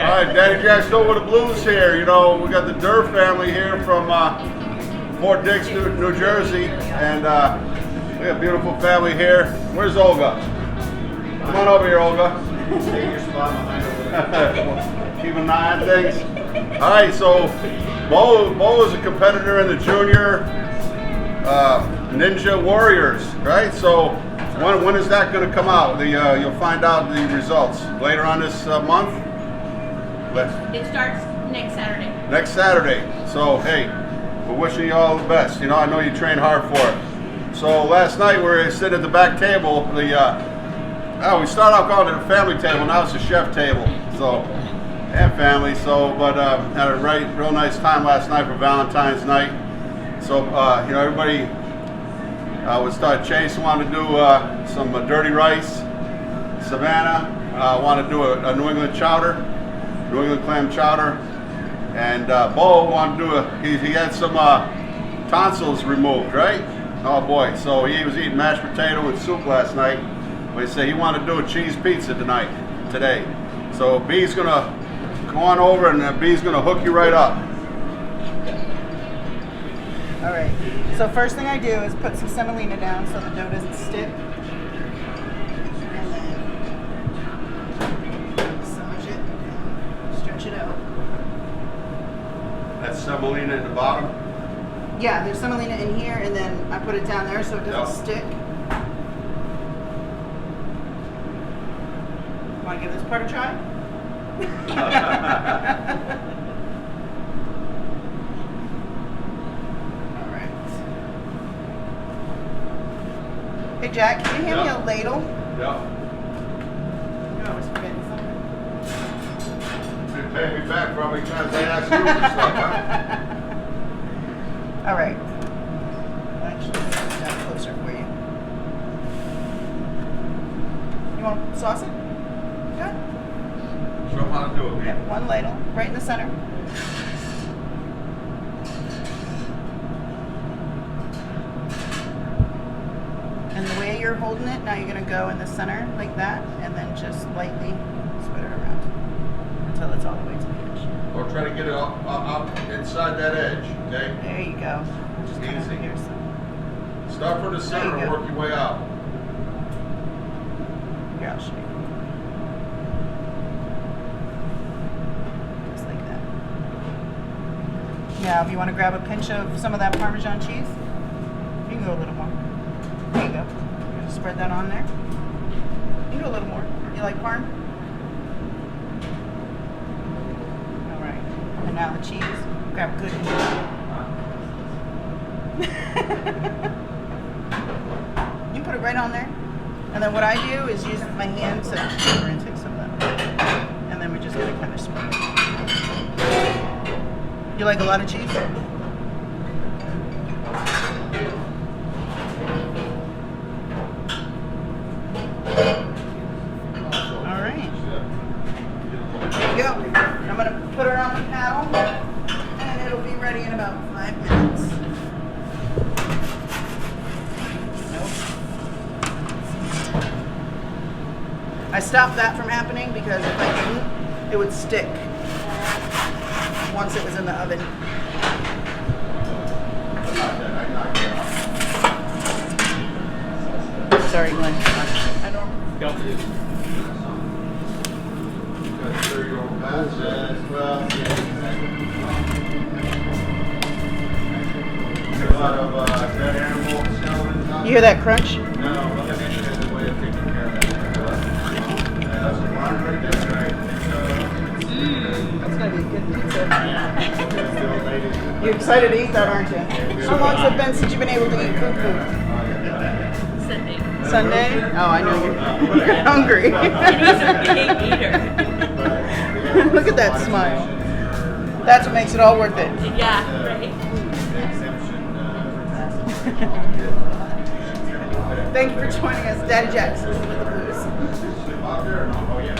Okay. All right, Daddy Jack still with the Blues here. You know, we got the Durr family here from Fort Dix, New Jersey, and we got a beautiful family here. Where's Olga? Come on over here, Olga. Take your spot behind over there. Keep an eye on things. All right, so Bo is a competitor in the junior Ninja Warriors, right? So when is that going to come out? You'll find out the results later on this month. It starts next Saturday. Next Saturday. So hey, we're wishing you all the best. You know, I know you train hard for it. So last night we were sitting at the back table. We started out calling it a family table. Now it's a chef table. So and family. So but had a real nice time last night for Valentine's night. So you know, everybody would start. Chase wanted to do some dirty rice. Savannah wanted to do a New England chowder, New England clam chowder, and Bo wanted to do he had some tonsils removed, right? Oh boy! So he was eating mashed potato and soup last night. But he said he wanted to do a cheese pizza today. So B's gonna come on over and B's gonna hook you right up. All right. So first thing I do is put some semolina down so the dough doesn't stick. And then massage it, stretch it out. That's semolina in the bottom. Yeah, there's semolina in here, and then I put it down there so it doesn't stick. Want to give this part a try? Hey Jack, can you hand me a ladle? Yeah. You always forget something. You're paying me back for how many times I asked you for stuff, huh? All right. I'll actually put that closer for you. You want to sauce it? Good. Show them how to do it, Yeah, man. one ladle, right in the center. And the way you're holding it, now you're going to go in the center like that, and then just lightly spread it around until it's all the way to the edge. Or try to get it up inside that edge, okay? There you go. Just come over Easy. here. So. Start from the center There you and go. work your way out. Here, I'll show you. Just like that. Now, if you want to grab a pinch of some of that Parmesan cheese, you can go a little more. There you go. Just spread that on there. You can go a little more. You like parm? All right. And now the cheese. Grab a good You can put it right on there. And then what I do is use my hand to and take some of that. And then we're just going to kind of spread it. You like a lot of cheese? All right. There you go. I'm going to put it on the paddle, and it'll be ready in about 5 minutes. I stopped that from happening because if I didn't, it would stick once it was in the oven. Sorry, Glenn. I don't. A lot of dead animal skeletons out You hear that crunch? there. No, but I think there's a way of taking care of that. That's a line right there, right? That's gonna be a good pizza. You're excited to eat that, aren't you? How long has it been since you've been able to eat food? Sunday. Sunday? Oh, I know you're hungry. He's a big eater. Look at that smile. That's what makes it all worth it. Yeah, right. Thank you for joining us, Daddy Jackson with the Blues. Out there? Oh, yeah.